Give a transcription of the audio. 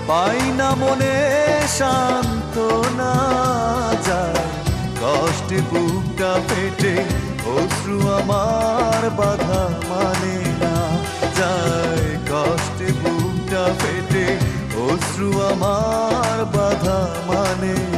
পাই না মনে সান্ত্বনা, যায় কষ্টে বুকটা ফেটে, অশ্রু আমার বাধা মানে না। যায় কষ্টে বুকটা ফেটে, অশ্রু আমার বাধা মানে